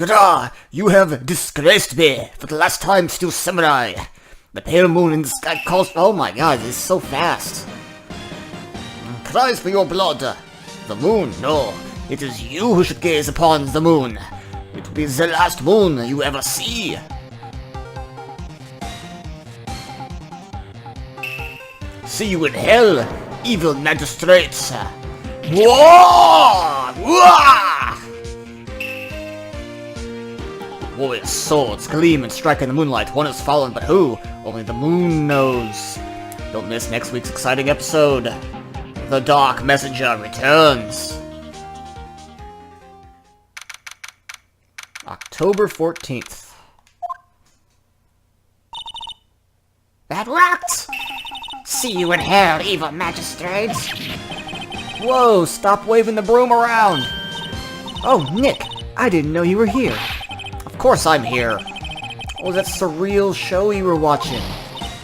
Gra, you have disgraced me for the last time, Steel Samurai. The pale moon in the sky calls. Oh my god, it's so fast. Cries for your blood. The moon, no. It is you who should gaze upon the moon. It will be the last moon you ever see. See you in hell, evil magistrates. Whoa! Whoa! Warriors' swords gleam and strike in the moonlight. One has fallen, but who? Only the moon knows. Don't miss next week's exciting episode. The Dark Messenger returns. October 14th. That rocked! See you in hell, evil magistrates! Whoa, stop waving the broom around! Oh, Nick, I didn't know you were here. Of course I'm here. Oh, that's the real show you were watching.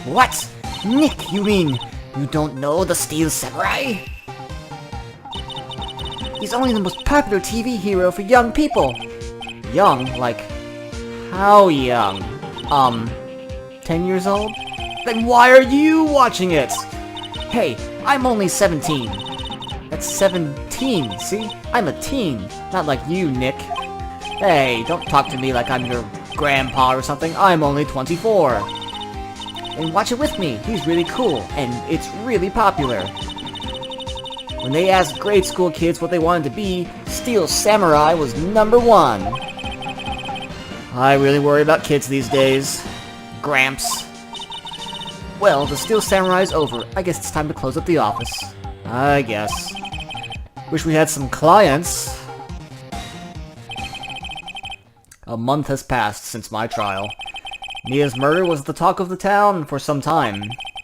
What? Nick, you mean you don't know the Steel Samurai? He's only the most popular TV hero for young people. Young? Like, how young? 10 years old? Then why are you watching it? Hey, I'm only 17. That's 17, see? I'm a teen, not like you, Nick. Hey, don't talk to me like I'm your grandpa or something. I'm only 24. And watch it with me. He's really cool, and it's really popular. When they asked grade school kids what they wanted to be, Steel Samurai was #1. I really worry about kids these days. Gramps. Well, the Steel Samurai's over. I guess it's time to close up the office. I guess. Wish we had some clients. A month has passed since my trial. Mia's murder was the talk of the town for some time,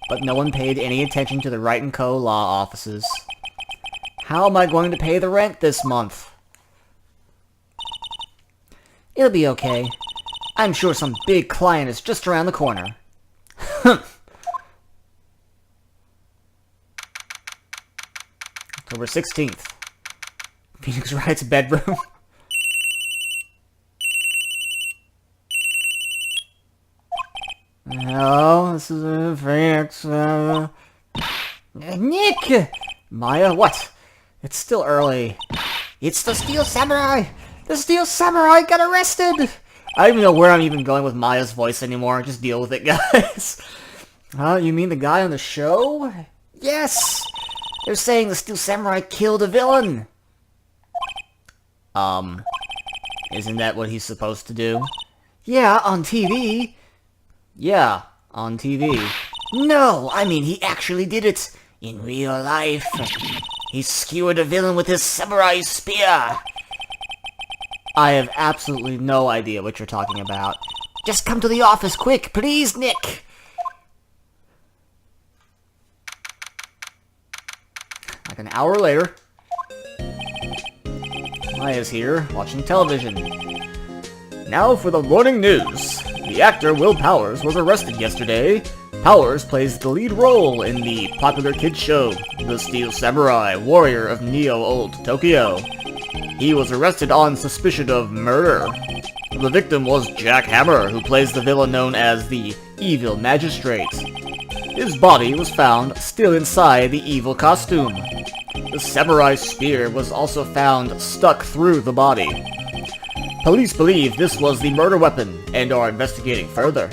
but no one paid any attention to the Wright & Co. law offices. How am I going to pay the rent this month? It'll be okay. I'm sure some big client is just around the corner. October 16th. Phoenix Wright's bedroom. Hello, this is Phoenix. Nick! Maya, what? It's still early. It's the Steel Samurai! The Steel Samurai got arrested! I don't even know where I'm even going with Maya's voice anymore. Just deal with it, guys. You mean the guy on the show? Yes! They're saying the Steel Samurai killed a villain! Isn't that what he's supposed to do? Yeah, on TV. Yeah, on TV. No, I mean he actually did it. In real life. He skewered a villain with his samurai spear. I have absolutely no idea what you're talking about. Just come to the office quick, please, Nick! Like an hour later. Maya's here, watching television. Now for the morning news. The actor Will Powers was arrested yesterday. Powers plays the lead role in the popular kids show, The Steel Samurai, Warrior of Neo Olde Tokyo. He was arrested on suspicion of murder. The victim was Jack Hammer, who plays the villain known as the Evil Magistrate. His body was found still inside the evil costume. The samurai spear was also found stuck through the body. Police believe this was the murder weapon and are investigating further.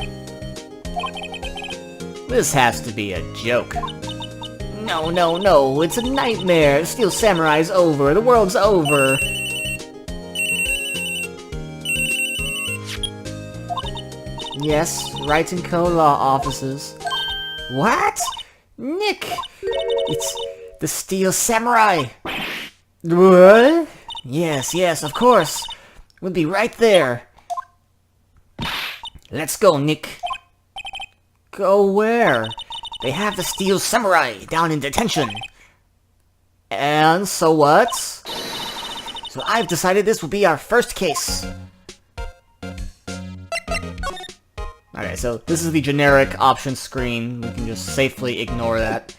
This has to be a joke. No, no, no, it's a nightmare. Steel Samurai's over. The world's over. Yes, Wright & Co. law offices. What? Nick! It's the Steel Samurai! What? Yes, yes, of course. We'll be right there. Let's go, Nick. Go where? They have the Steel Samurai down in detention. And so what? So I've decided this will be our first case. Okay, so this is the generic options screen. We can just safely ignore that.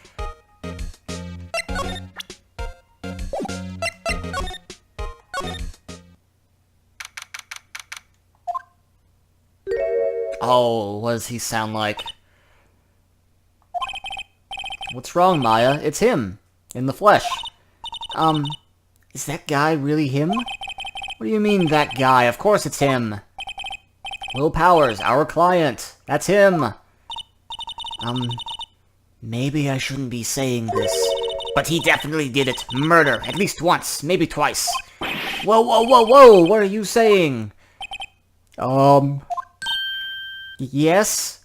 Oh, what does he sound like? What's wrong, Maya? It's him. In the flesh. Is that guy really him? What do you mean, that guy? Of course it's him. Will Powers, our client. That's him. Maybe I shouldn't be saying this. But he definitely did it. Murder. At least once. Maybe twice. Whoa, whoa, whoa, whoa! What are you saying? Yes?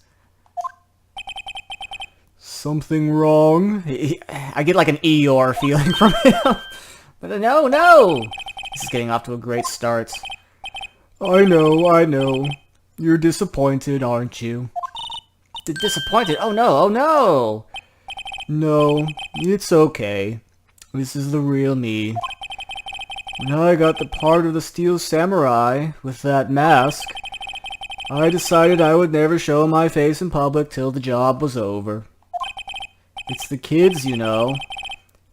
Something wrong? I get like an Eeyore feeling from him. But no, no! This is getting off to a great start. I know. You're disappointed, aren't you? Disappointed? Oh no, oh no! No, it's okay. This is the real me. When I got the part of the Steel Samurai with that mask, I decided I would never show my face in public till the job was over. It's the kids, you know.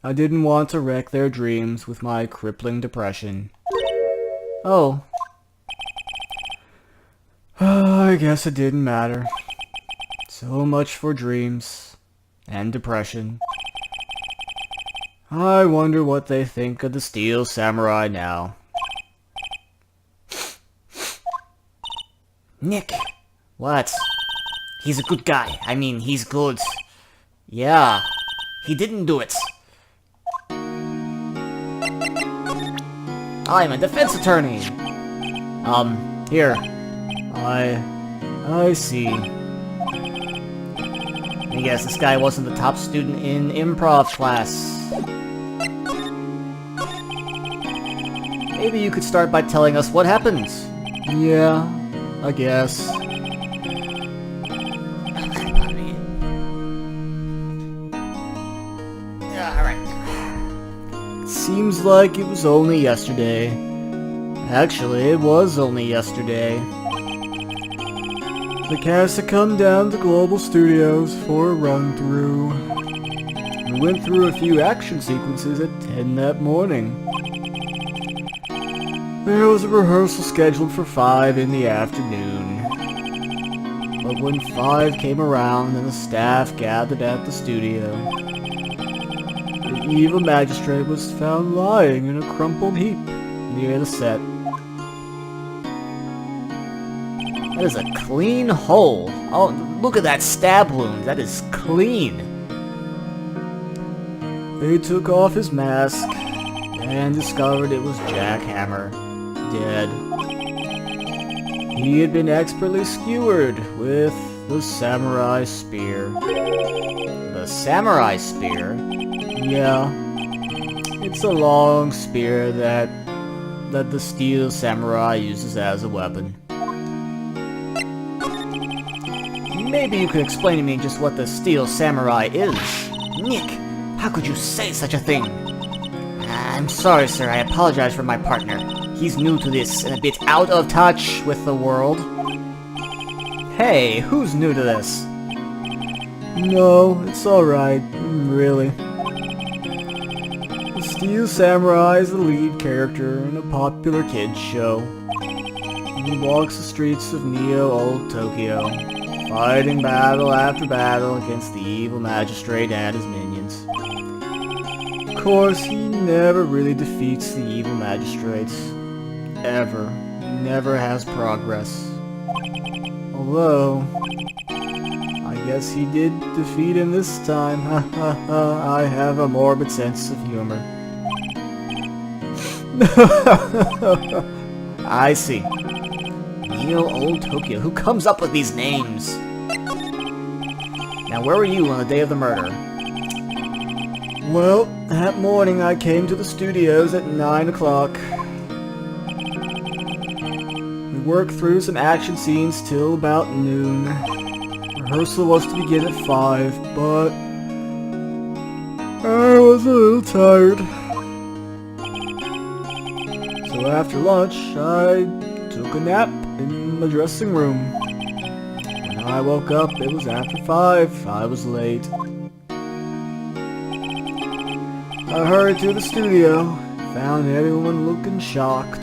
I didn't want to wreck their dreams with my crippling depression. Oh. I guess it didn't matter. So much for dreams. And depression. I wonder what they think of the Steel Samurai now. Nick. What? He's a good guy. I mean, he's good. Yeah. He didn't do it. I'm a defense attorney. Here. I see. I guess this guy wasn't the top student in improv class. Maybe you could start by telling us what happened. Yeah, I guess. Alright. Seems like it was only yesterday. Actually, it was only yesterday. The cast had come down to Global Studios for a run-through. We went through a few action sequences at 10 that morning. There was a rehearsal scheduled for 5 in the afternoon. But when 5 came around and the staff gathered at the studio, the evil magistrate was found lying in a crumpled heap near the set. That is a clean hole. Oh, look at that stab wound. That is clean. They took off his mask and discovered it was Jack Hammer, dead. He had been expertly skewered with the samurai spear. The samurai spear? Yeah. It's a long spear that the Steel Samurai uses as a weapon. Maybe you could explain to me just what the Steel Samurai is. Nick, how could you say such a thing? I'm sorry, sir. I apologize for my partner. He's new to this and a bit out of touch with the world. Hey, who's new to this? No, it's alright, really. The Steel Samurai is the lead character in a popular kids show. He walks the streets of Neo Olde Tokyo, fighting battle after battle against the evil magistrate and his minions. Of course, he never really defeats the evil magistrates. Ever. He never has progress. Although, I guess he did defeat him this time. I have a morbid sense of humor. I see. Neo Olde Tokyo. Who comes up with these names? Now, where were you on the day of the murder? Well, that morning I came to the studios at 9 o'clock. We worked through some action scenes till about noon. Rehearsal was to begin at 5, but I was a little tired. So after lunch, I took a nap in the dressing room. When I woke up, it was after 5. I was late. I hurried to the studio, found everyone looking shocked.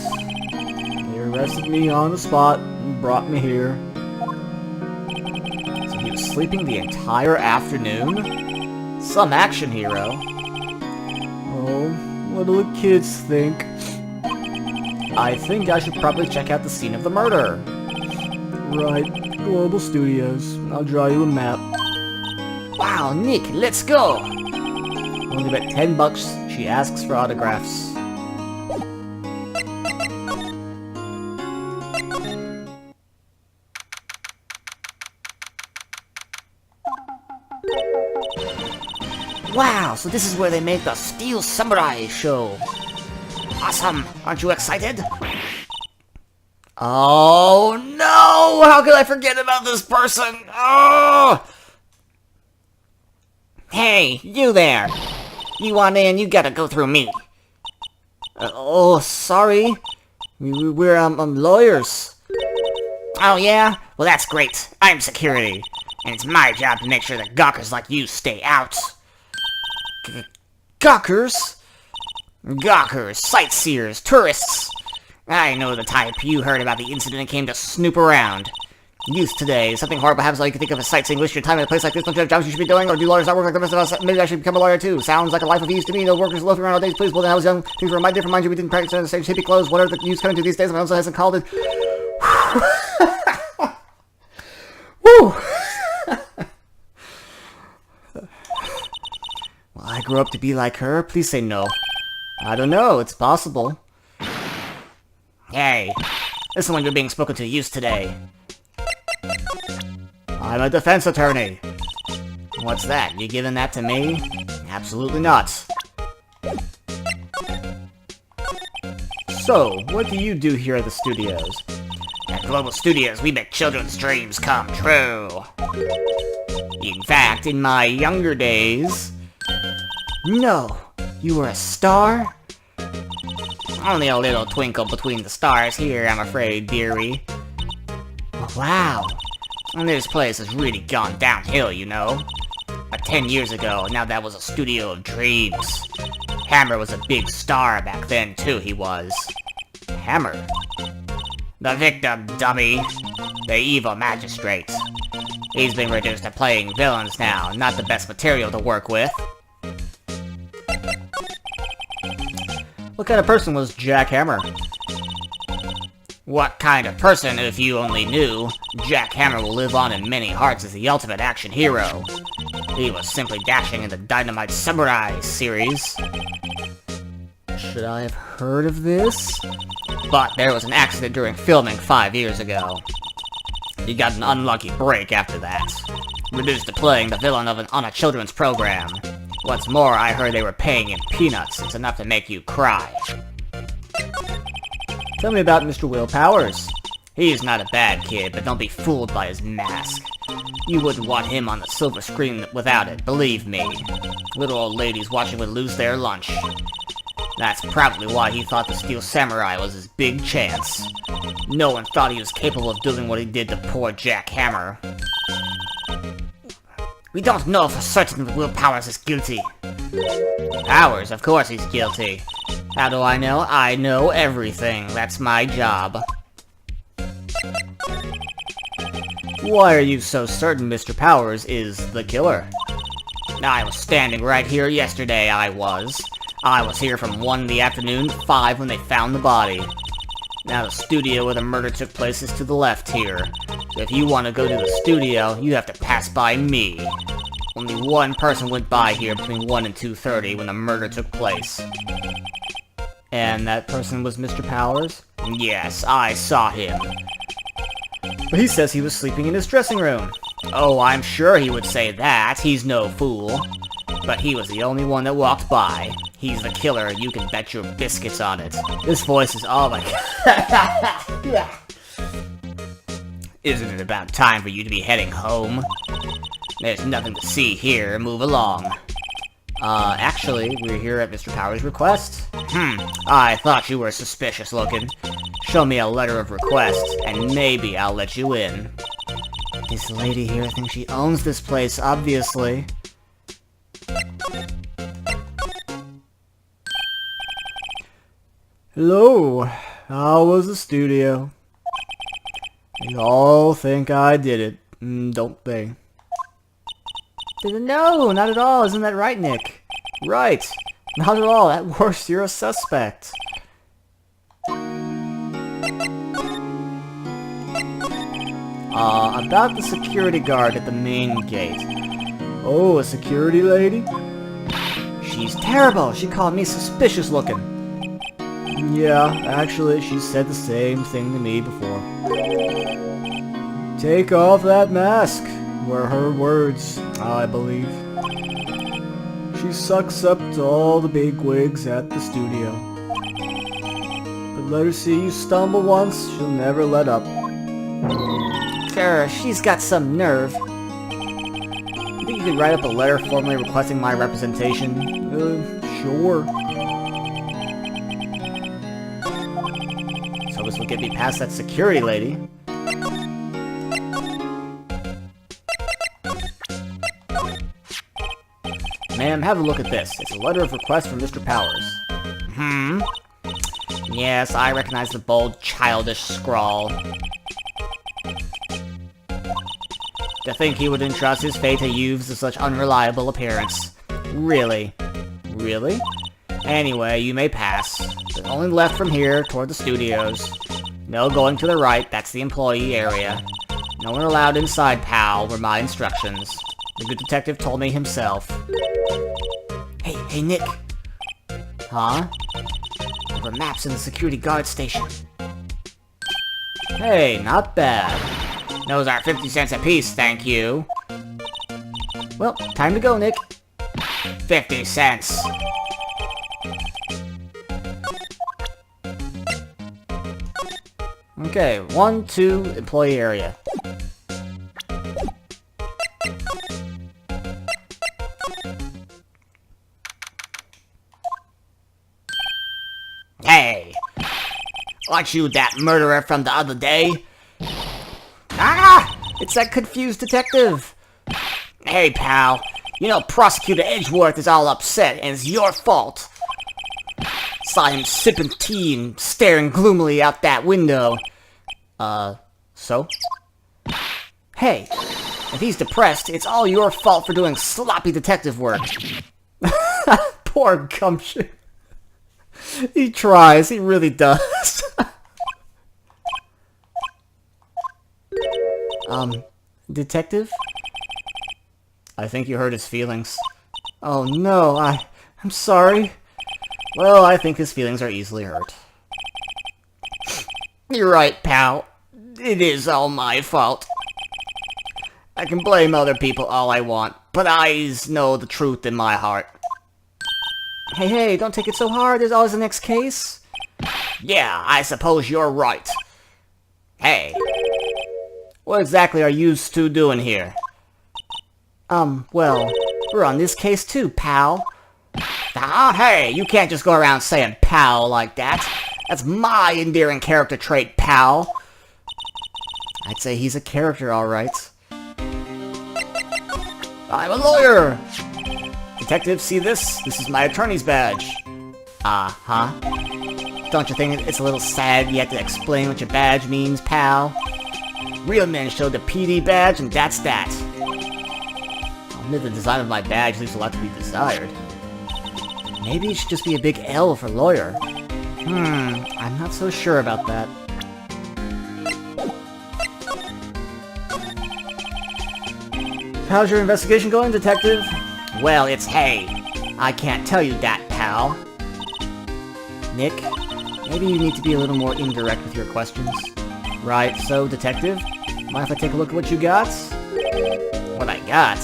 They arrested me on the spot and brought me here. So he was sleeping the entire afternoon? Some action hero. Oh, what do the kids think? I think I should probably check out the scene of the murder. Right, Global Studios. I'll draw you a map. Wow, Nick, let's go! Only about $10, she asks for autographs. Wow, so this is where they make the Steel Samurai show. Awesome! Aren't you excited? Oh no! How could I forget about this person? Oh! Hey, you there! You want in, you gotta go through me. Oh, sorry. We're lawyers. Oh yeah? Well, that's great. I'm security. And it's my job to make sure that gawkers like you stay out. Gawkers? Gawkers, sightseers, tourists. I know the type. You heard about the incident and came to snoop around. Youth today. Something horrible happens all you can think of as sightseeing. Waste your time in a place like this. Don't you have jobs you should be doing? Or do lawyers not work like the rest of us? Maybe I should become a lawyer too. Sounds like a life of ease to me. No workers loafing around all days. Please, well, when I was young, things were my different. Mind you, we didn't practice in the same hippie clothes. What are the youth coming to these days? My uncle hasn't called it. Woo! Will I grow up to be like her? Please say no. I don't know. It's possible. Hey, this is when you're being spoken to youth today. I'm a defense attorney. What's that? You giving that to me? Absolutely not. So, what do you do here at the studios? At Global Studios, we make children's dreams come true. In fact, in my younger days... No, you were a star? Only a little twinkle between the stars here, I'm afraid, dearie. Wow. And this place has really gone downhill, you know. But 10 years ago, now that was a studio of dreams. Hammer was a big star back then, too, he was. Hammer? The victim, dummy. The evil magistrate. He's been reduced to playing villains now, not the best material to work with. What kind of person was Jack Hammer? What kind of person, if you only knew? Jack Hammer will live on in many hearts as the ultimate action hero. He was simply dashing in the Dynamite Samurai series. Should I have heard of this? But there was an accident during filming 5 years ago. He got an unlucky break after that. Reduced to playing the villain on a children's program. What's more, I heard they were paying him peanuts. It's enough to make you cry. Tell me about Mr. Will Powers. He's not a bad kid, but don't be fooled by his mask. You wouldn't want him on the silver screen without it, believe me. Little old ladies watching would lose their lunch. That's probably why he thought the Steel Samurai was his big chance. No one thought he was capable of doing what he did to poor Jack Hammer. We don't know for certain that Will Powers is guilty. Powers, of course he's guilty. How do I know? I know everything. That's my job. Why are you so certain Mr. Powers is the killer? I was standing right here yesterday, I was here from 1 in the afternoon to 5 when they found the body. Now the studio where the murder took place is to the left here. So if you want to go to the studio, you have to pass by me. Only one person went by here between 1 and 2:30 when the murder took place. And that person was Mr. Powers? Yes, I saw him. But he says he was sleeping in his dressing room. Oh, I'm sure he would say that. He's no fool. But he was the only one that walked by. He's the killer, you can bet your biscuits on it. This voice is all like... Isn't it about time for you to be heading home? There's nothing to see here, move along. Actually, we're here at Mr. Powers' request. I thought you were suspicious looking. Show me a letter of request, and maybe I'll let you in. This lady here thinks she owns this place, obviously. Hello, how was the studio? You all think I did it. Don't they? No, not at all. Isn't that right, Nick? Right. Not at all. At worst, you're a suspect. About the security guard at the main gate. Oh, a security lady? She's terrible. She called me suspicious looking. Yeah, actually, she said the same thing to me before. Take off that mask, were her words, I believe. She sucks up to all the big wigs at the studio. But let her see you stumble once, she'll never let up. Sure, she's got some nerve. You think you could write up a letter formally requesting my representation? Sure. So this will get me past that security lady. Ma'am, have a look at this. It's a letter of request from Mr. Powers. Yes, I recognize the bold, childish scrawl. To think he would entrust his fate to youths of such unreliable appearance. Really? Really? Anyway, you may pass. There's only left from here, toward the studios. No going to the right, that's the employee area. No one allowed inside, pal, were my instructions. The good detective told me himself. Hey, Nick. Huh? There were maps in the security guard station. Hey, not bad. Those are 50 cents apiece, thank you. Well, time to go, Nick. 50 cents. Okay, 1, 2, employee area. Hey! Aren't you that murderer from the other day? Ah! It's that confused detective! Hey, pal. You know Prosecutor Edgeworth is all upset, and it's your fault. Saw him sipping tea and staring gloomily out that window. So? Hey, if he's depressed, it's all your fault for doing sloppy detective work. Poor Gumption. He tries, he really does. Detective? I think you hurt his feelings. Oh no, I'm sorry. Well, I think his feelings are easily hurt. You're right, pal. It is all my fault. I can blame other people all I want, but I know the truth in my heart. Hey, don't take it so hard. There's always the next case. Yeah, I suppose you're right. Hey, What exactly are you two doing here? Well, we're on this case too, pal. ah, hey, you can't just go around saying pal like that. That's my endearing character trait, pal. I'd say he's a character, alright. I'm a lawyer! Detective, see this? This is my attorney's badge. Uh-huh. Don't you think it's a little sad you have to explain what your badge means, pal? Real men show the PD badge, and that's that. I'll admit the design of my badge leaves a lot to be desired. Maybe it should just be a big L for lawyer. I'm not so sure about that. How's your investigation going, detective? Well, it's hay. I can't tell you that, pal. Nick, maybe you need to be a little more indirect with your questions. Right, so, detective, mind if I take a look at what you got? What I got?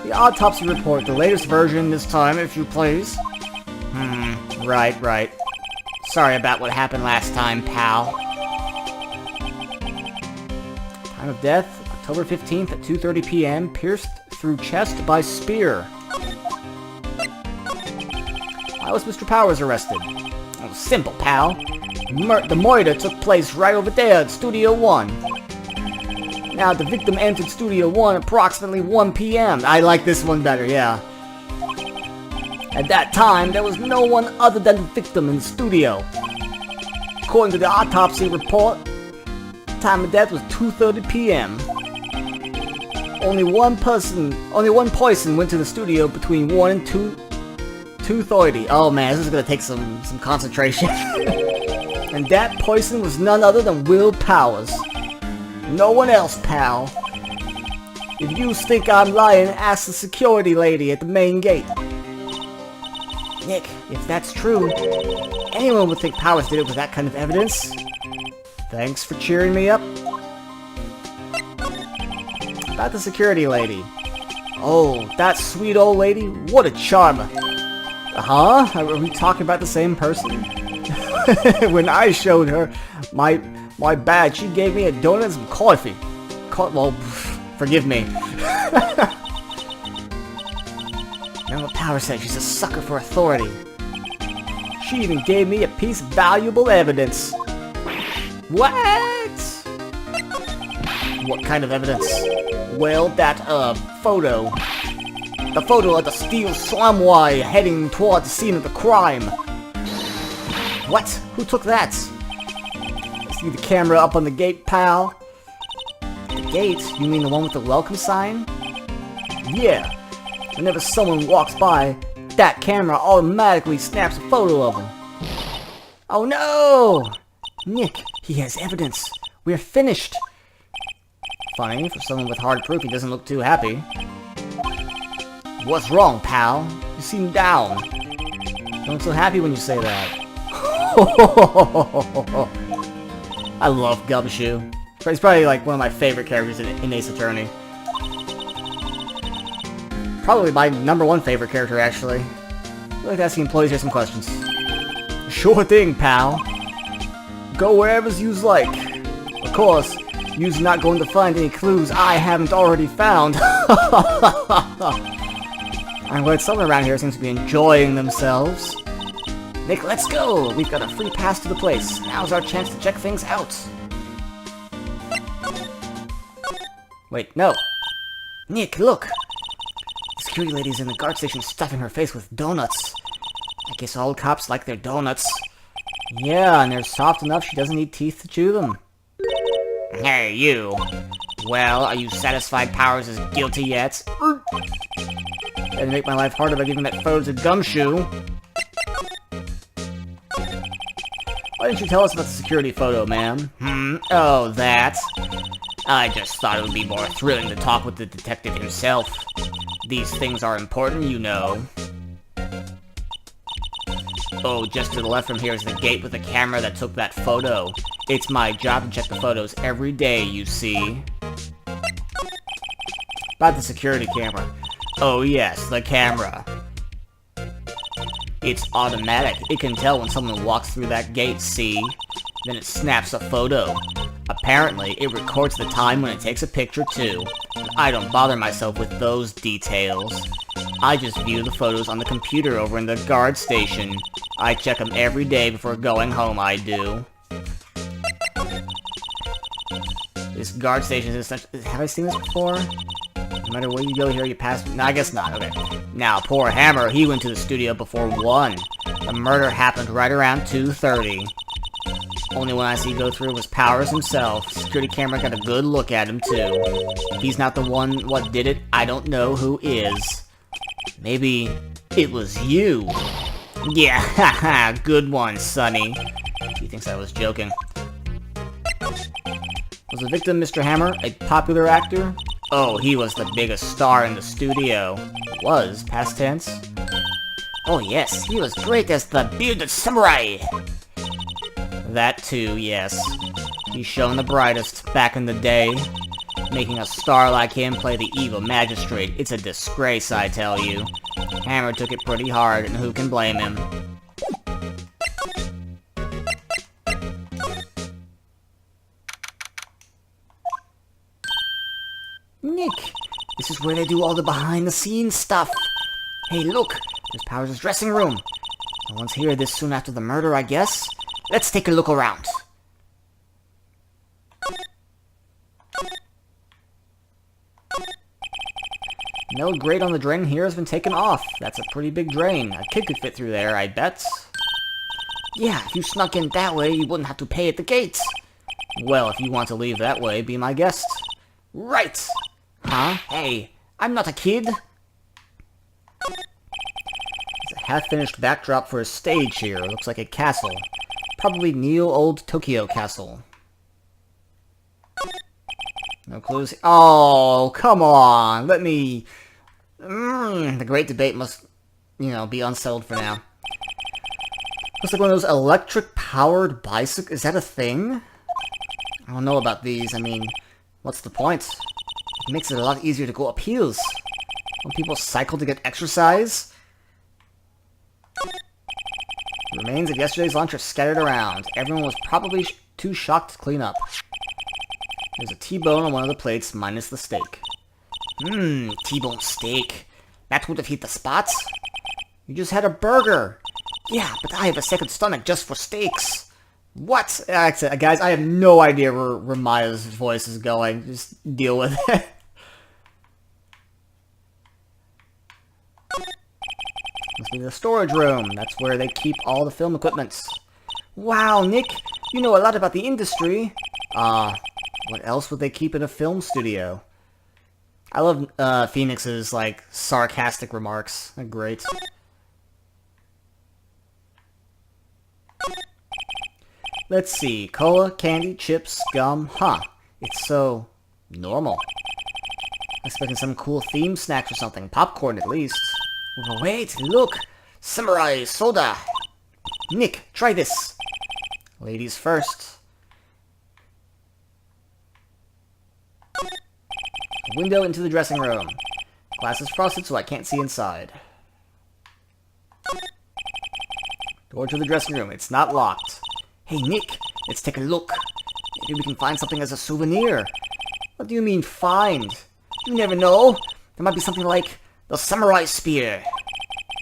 The autopsy report, the latest version this time, if you please. Right. Sorry about what happened last time, pal. Time of death, October 15th at 2:30 p.m., pierced through chest by spear. Why was Mr. Powers arrested? Oh, simple, pal. The murder took place right over there at Studio 1. Now, the victim entered Studio 1 approximately 1 p.m. I like this one better, yeah. At that time, there was no one other than the victim in the studio. According to the autopsy report, time of death was 2:30 p.m. Only one person went to the studio between 1 and 2:30. Oh man, this is gonna take some concentration. And that person was none other than Will Powers. No one else, pal. If you think I'm lying, ask the security lady at the main gate. Nick, if that's true, anyone would think Powers did it with that kind of evidence. Thanks for cheering me up. About the security lady. Oh, that sweet old lady? What a charmer. Huh? Are we talking about the same person? When I showed her my badge, she gave me a donut and some coffee. Well, forgive me. Remember what Power said, she's a sucker for authority. She even gave me a piece of valuable evidence. What? What kind of evidence? Well, that, photo. The photo of the steel slamway heading toward the scene of the crime. What? Who took that? See the camera up on the gate, pal? The gate? You mean the one with the welcome sign? Yeah. Whenever someone walks by, that camera automatically snaps a photo of them. Oh no! Nick, he has evidence. We're finished. Funny, for someone with hard proof, he doesn't look too happy. What's wrong, pal? You seem down. Don't look so happy when you say that. I love Gumshoe. He's probably like one of my favorite characters in Ace Attorney. Probably my #1 favorite character, actually. I'd like to ask the employees here some questions. Sure thing, pal. Go wherever you's like. Of course, you's not going to find any clues I haven't already found. I'm glad someone around here seems to be enjoying themselves. Nick, let's go! We've got a free pass to the place. Now's our chance to check things out. Wait, no. Nick, look! The security lady's in the guard station stuffing her face with donuts. I guess all cops like their donuts. Yeah, and they're soft enough she doesn't need teeth to chew them. Hey, you! Well, are you satisfied Powers is guilty yet? That'd make my life harder by giving that photo to Gumshoe. Why didn't you tell us about the security photo, ma'am? Oh, that? I just thought it would be more thrilling to talk with the detective himself. These things are important, you know. Oh, just to the left from here is the gate with the camera that took that photo. It's my job to check the photos every day, you see. About the security camera. Oh yes, the camera. It's automatic. It can tell when someone walks through that gate, see? Then it snaps a photo. Apparently, it records the time when it takes a picture too. I don't bother myself with those details. I just view the photos on the computer over in the guard station. I check them every day before going home, I do. This guard station is such... Have I seen this before? No matter where you go here, you pass... No, I guess not. Okay. Now, poor Hammer, he went to the studio before 1. The murder happened right around 2:30. Only one I see go through was Powers himself. Security camera got a good look at him, too. If he's not the one what did it, I don't know who is. Maybe it was you. Yeah, haha, good one, Sonny. He thinks I was joking. Was the victim Mr. Hammer a popular actor? Oh, he was the biggest star in the studio. Was, past tense? Oh yes, he was great as the bearded samurai! That too, yes. He shone the brightest back in the day. Making a star like him play the evil magistrate, it's a disgrace, I tell you. Hammer took it pretty hard, and who can blame him? Nick! This is where they do all the behind-the-scenes stuff! Hey, look! There's Powers' dressing room! No one's here this soon after the murder, I guess. Let's take a look around. No grate on the drain here has been taken off. That's a pretty big drain. A kid could fit through there, I bet. Yeah, if you snuck in that way, you wouldn't have to pay at the gates. Well, if you want to leave that way, be my guest. Right! Huh? Hey, I'm not a kid. It's a half-finished backdrop for a stage here. Looks like a castle. Probably Neo Olde Tokyo Castle. No clues. Oh, come on. Let me... the great debate must, be unsettled for now. Looks like one of those electric-powered bicycles. Is that a thing? I don't know about these. I mean, what's the point? It makes it a lot easier to go up hills. Don't people cycle to get exercise? The remains of yesterday's lunch are scattered around. Everyone was probably too shocked to clean up. There's a T-bone on one of the plates, minus the steak. T-bone steak. That would have hit the spot. You just had a burger. Yeah, but I have a second stomach just for steaks. What? Guys, I have no idea where Maya's voice is going. Just deal with it. Must be the storage room. That's where they keep all the film equipment. Wow, Nick, you know a lot about the industry. What else would they keep in a film studio? I love Phoenix's, sarcastic remarks. They're great. Let's see. Cola, candy, chips, gum. Huh. It's so normal. Expecting some cool theme snacks or something. Popcorn, at least. Wait, look! Samurai soda! Nick, try this! Ladies first. Window into the dressing room. Glass is frosted so I can't see inside. Door to the dressing room. It's not locked. Hey, Nick, let's take a look. Maybe we can find something as a souvenir. What do you mean, find? You never know. There might be something like the samurai spear.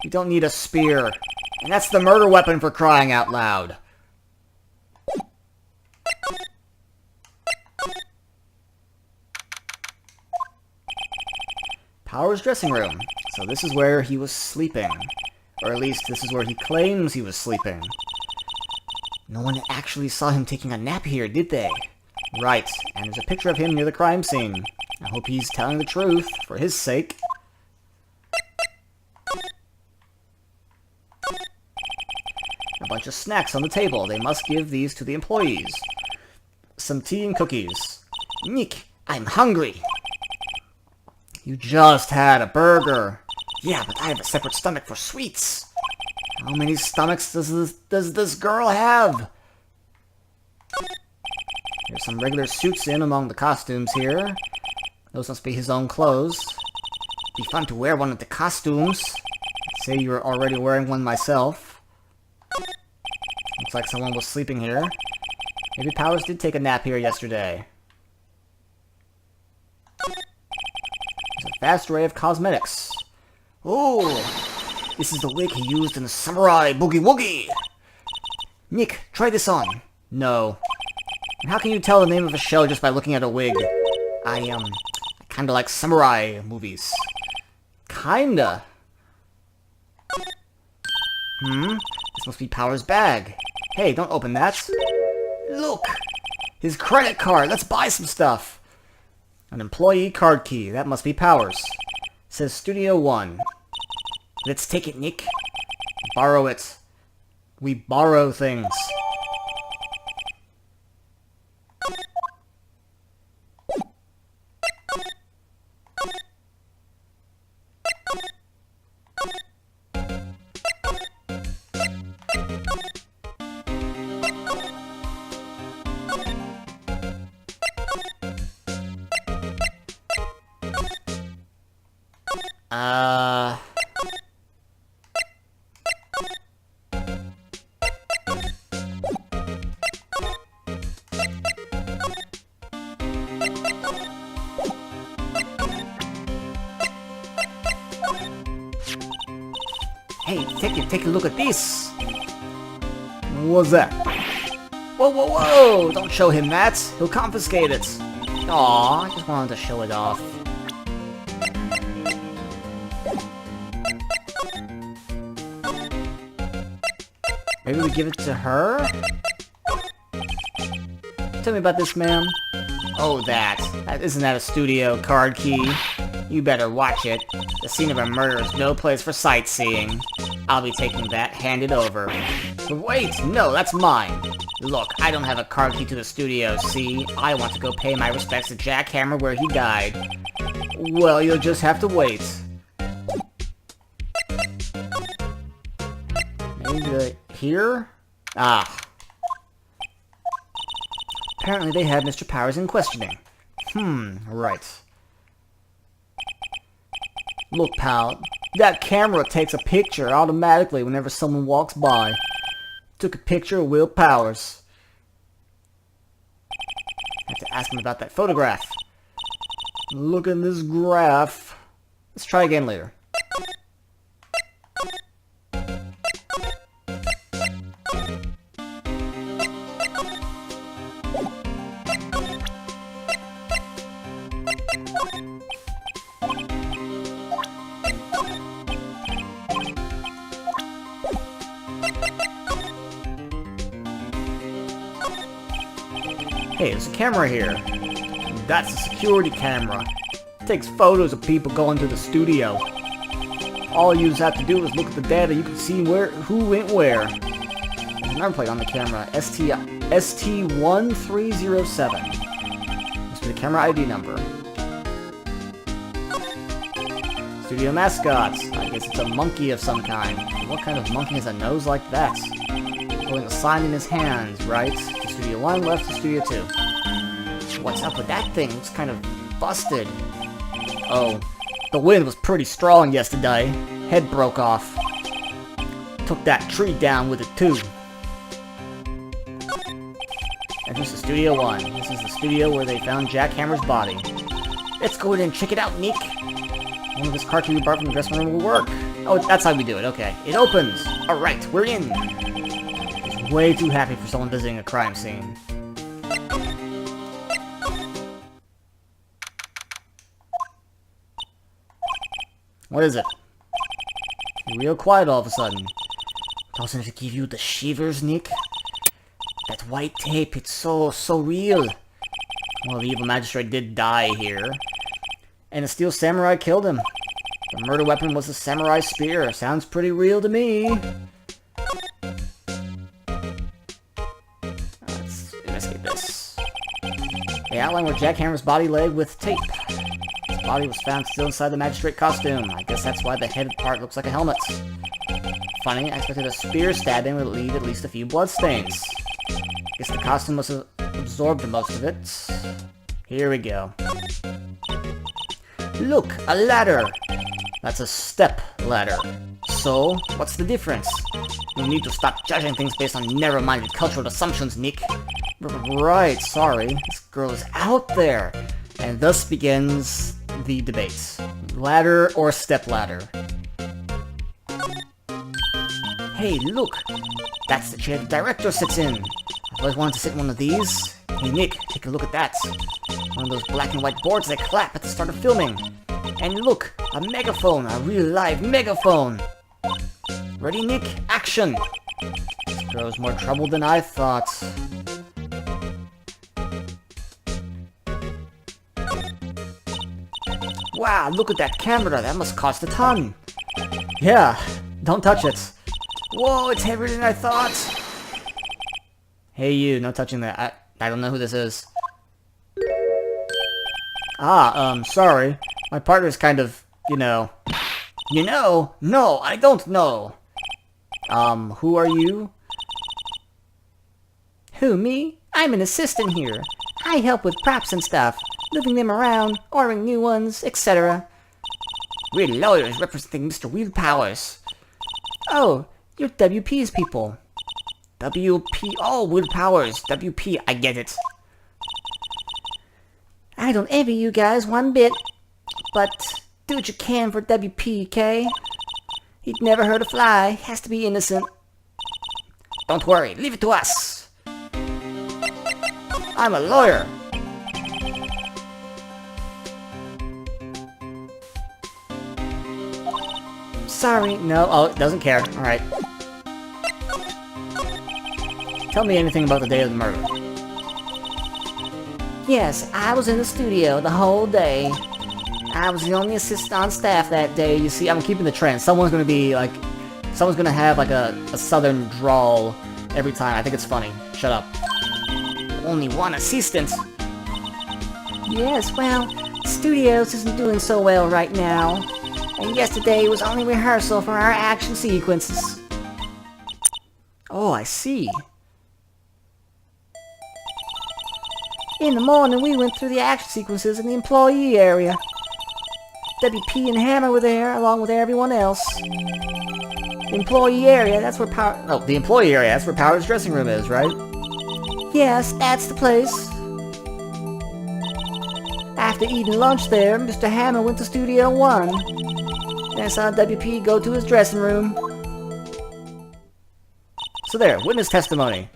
You don't need a spear. And that's the murder weapon, for crying out loud. Power's dressing room. So this is where he was sleeping. Or at least this is where he claims he was sleeping. No one actually saw him taking a nap here, did they? Right, and there's a picture of him near the crime scene. I hope he's telling the truth, for his sake. A bunch of snacks on the table. They must give these to the employees. Some tea and cookies. Nick, I'm hungry. You just had a burger. Yeah, but I have a separate stomach for sweets. How many stomachs does this girl have? There's some regular suits in among the costumes here. Those must be his own clothes. Be fun to wear one of the costumes. I'd say you were already wearing one myself. Looks like someone was sleeping here. Maybe Powers did take a nap here yesterday. There's a vast array of cosmetics. Oh, this is the wig he used in the Samurai Boogie Woogie. Nick, try this on. No. And how can you tell the name of a show just by looking at a wig? I kinda like samurai movies. Kinda. This must be Power's bag. Hey, don't open that. Look! His credit card! Let's buy some stuff! An employee card key. That must be Powers. It says Studio 1. Let's take it, Nick. Borrow it. We borrow things. Hey, take a look at this. What's that? Whoa, whoa, whoa! Don't show him that. He'll confiscate it. Aw, I just wanted to show it off. Maybe we give it to her? Tell me about this, ma'am. Oh, isn't that a studio card key? You better watch it. The scene of a murder is no place for sightseeing. I'll be taking that, hand it over. But wait, no, that's mine. Look, I don't have a card key to the studio, see? I want to go pay my respects to Jack Hammer where he died. Well, you'll just have to wait. Maybe here? Ah. Apparently they had Mr. Powers in questioning. Right. Look, pal, that camera takes a picture automatically whenever someone walks by. Took a picture of Will Powers. Have to ask him about that photograph. Look at this graph. Let's try again later. Hey, there's a camera here. That's a security camera. It takes photos of people going to the studio. All you have to do is look at the data. You can see who went where. There's another plate on the camera. ST1307. Must be the camera ID number. Studio mascots. I guess it's a monkey of some kind. What kind of monkey has a nose like that? Holding a sign in his hands, right? To Studio 1, left to Studio 2. What's up with that thing? It's kind of busted. Oh, the wind was pretty strong yesterday. Head broke off. Took that tree down with it too. And this is Studio 1. This is the studio where they found Jack Hammer's body. Let's go in and check it out, Nick. One of this car can be brought from the dressing room will work. Oh, that's how we do it, okay. It opens. Alright, we're in. Way too happy for someone visiting a crime scene. What is it? You're real quiet all of a sudden. Doesn't it give you the shivers, Nick? That white tape, it's so real. Well, the evil magistrate did die here. And a steel samurai killed him. The murder weapon was a samurai spear. Sounds pretty real to me. Let's investigate this. They outline where Jack Hammer's body lay with tape. His body was found still inside the magistrate costume. I guess that's why the head part looks like a helmet. Funny, I expected a spear stabbing would leave at least a few bloodstains. Guess the costume must have absorbed most of it. Here we go. Look, a ladder! That's a step ladder. So, what's the difference? You need to stop judging things based on narrow-minded cultural assumptions, Nick. Right, sorry. This girl is out there. And thus begins the debate. Ladder or step ladder? Hey, look! That's the chair the director sits in. I've always wanted to sit in one of these. Hey, Nick, take a look at that. One of those black and white boards that clap at the start of filming. And look, a megaphone, a real live megaphone. Ready, Nick? Action! This girl's more trouble than I thought. Wow, look at that camera. That must cost a ton. Yeah, don't touch it. Whoa, it's heavier than I thought. Hey, you, no touching that. I don't know who this is. Sorry. My partner's kind of, you know. You know? No, I don't know. Who are you? Who, me? I'm an assistant here. I help with props and stuff, moving them around, ordering new ones, etc. We're lawyers representing Mr. Will Powers. Oh, you're WP's people. WP, oh, Will Powers, WP, I get it. I don't envy you guys one bit, but do what you can for WP, okay? He'd never hurt a fly, has to be innocent. Don't worry, leave it to us. I'm a lawyer. Sorry, no, oh, it doesn't care, alright. Tell me anything about the day of the murder. Yes, I was in the studio the whole day. I was the only assistant on staff that day. You see, I'm keeping the trend. Someone's gonna have like a southern drawl every time. I think it's funny. Shut up. Only one assistant. Yes, well, studios isn't doing so well right now. And yesterday was only rehearsal for our action sequences. Oh, I see. In the morning, we went through the action sequences in the employee area. WP and Hammer were there, along with everyone else. The employee area, that's where Power... Oh, the employee area, that's where Power's dressing room is, right? Yes, that's the place. After eating lunch there, Mr. Hammer went to Studio 1. And I saw WP go to his dressing room. So there, witness testimony.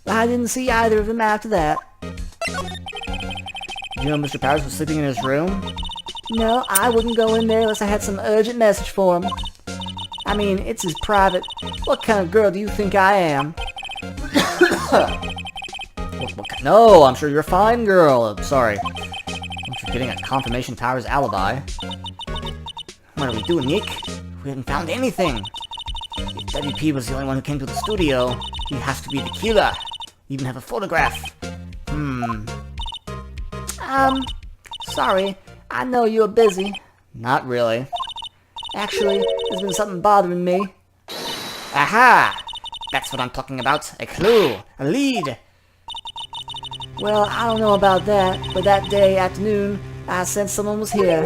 I didn't see either of them after that. You know Mr. Powers was sleeping in his room? No, I wouldn't go in there unless I had some urgent message for him. I mean, it's his private... What kind of girl do you think I am? No, I'm sure you're a fine girl. Sorry. I'm forgetting a confirmation of Power's alibi. What are we doing, Nick? We haven't found anything. If WP was the only one who came to the studio, he has to be the killer. We even have a photograph. Sorry. I know you're busy. Not really. Actually, there's been something bothering me. Aha! That's what I'm talking about. A clue. A lead. Well, I don't know about that, but that day afternoon, I sensed someone was here.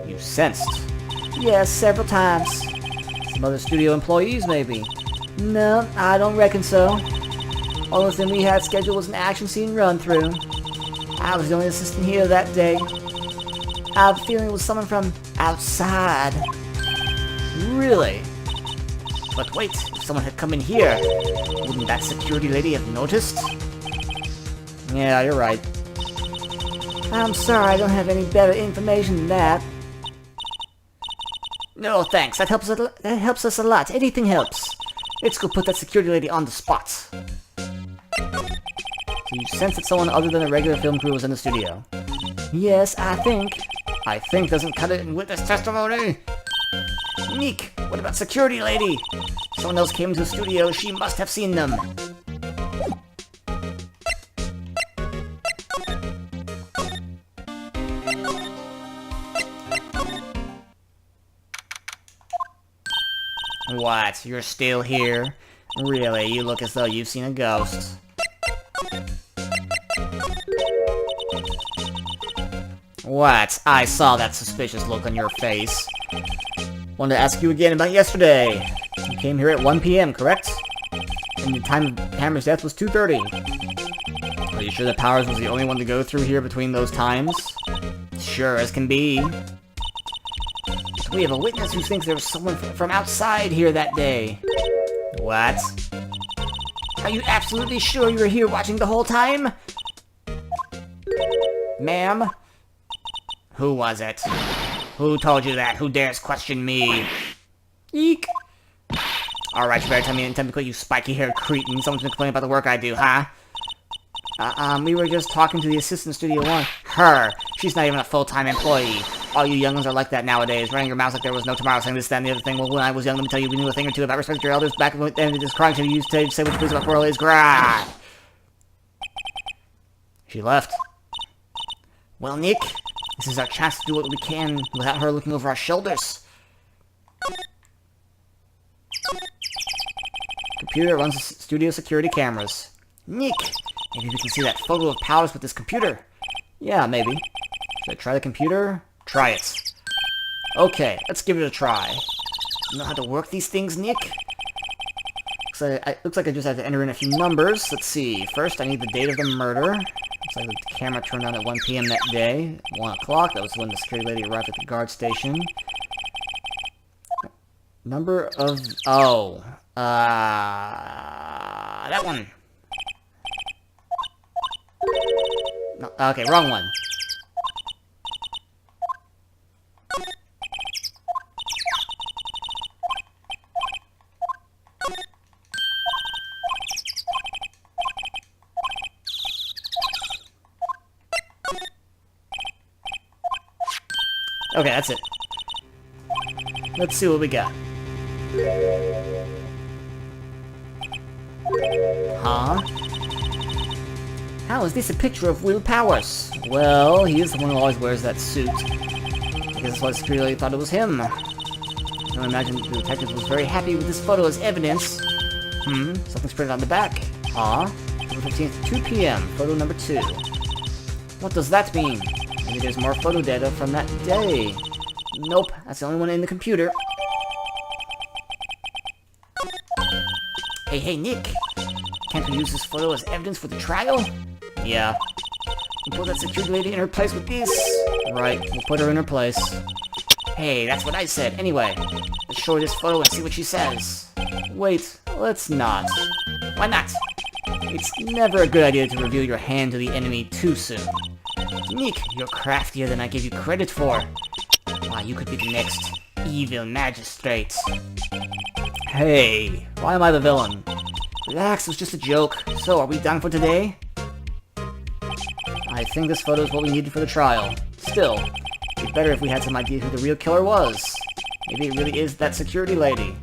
You sensed? Yes, several times. Some other studio employees, maybe. No, I don't reckon so. Only thing we had scheduled was an action scene run-through. I was the only assistant here that day. I have a feeling it was someone from outside. Really? But wait, if someone had come in here, wouldn't that security lady have noticed? Yeah, you're right. I'm sorry, I don't have any better information than that. No, thanks. That helps us a lot. Anything helps. Let's go put that security lady on the spot. So you sense that someone other than a regular film crew was in the studio? Yes, I think. I think doesn't cut it in witness testimony. Neek, what about security lady? Someone else came to the studio. She must have seen them. What? You're still here? Really? You look as though you've seen a ghost. What? I saw that suspicious look on your face. Wanted to ask you again about yesterday. You came here at 1 p.m., correct? And the time of Hammer's death was 2:30. Are you sure that Powers was the only one to go through here between those times? Sure as can be. We have a witness who thinks there was someone from outside here that day. What? Are you absolutely sure you were here watching the whole time? Ma'am? Who was it? Who told you that? Who dares question me? Eek! Alright, you better tell me in time to quit, you spiky-haired cretin. Someone's been complaining about the work I do, huh? We were just talking to the assistant Studio 1. Her! She's not even a full-time employee. All you young'uns are like that nowadays, running your mouths like there was no tomorrow, saying this, that, and the other thing. Well, when I was young, let me tell you, we knew a thing or two about respect your elders. Back when they just crying, she used to say what you please about Coral is. Grah! She left. Well, Nick, this is our chance to do what we can without her looking over our shoulders. Computer runs the studio security cameras. Nick, maybe we can see that photo of Powers with this computer. Yeah, maybe. Should I try the computer? Try it. Okay, let's give it a try. You know how to work these things, Nick? Looks like I just have to enter in a few numbers. Let's see. First, I need the date of the murder. Looks like the camera turned on at 1 p.m. that day. 1 o'clock, that was when the security lady arrived at the guard station. Number of... Oh. That one. No, okay, wrong one. Okay, that's it. Let's see what we got. Huh? How is this a picture of Will Powers? Well, he is the one who always wears that suit. I guess that's why the security lady thought it was him. I imagine the detective was very happy with this photo as evidence. Something's printed on the back. Huh? October 15th, 2 p.m. Photo number 2. What does that mean? Maybe there's more photo data from that day. Nope, that's the only one in the computer. Hey, Nick! Can't we use this photo as evidence for the trial? Yeah. We'll put that security lady in her place with this. Right, we'll put her in her place. Hey, that's what I said. Anyway, let's show her this photo and see what she says. Wait, let's not. Why not? It's never a good idea to reveal your hand to the enemy too soon. Nick, you're craftier than I gave you credit for. Why, you could be the next evil magistrate. Hey, why am I the villain? Relax, it was just a joke. So, are we done for today? I think this photo is what we needed for the trial. Still, it'd be better if we had some idea who the real killer was. Maybe it really is that security lady.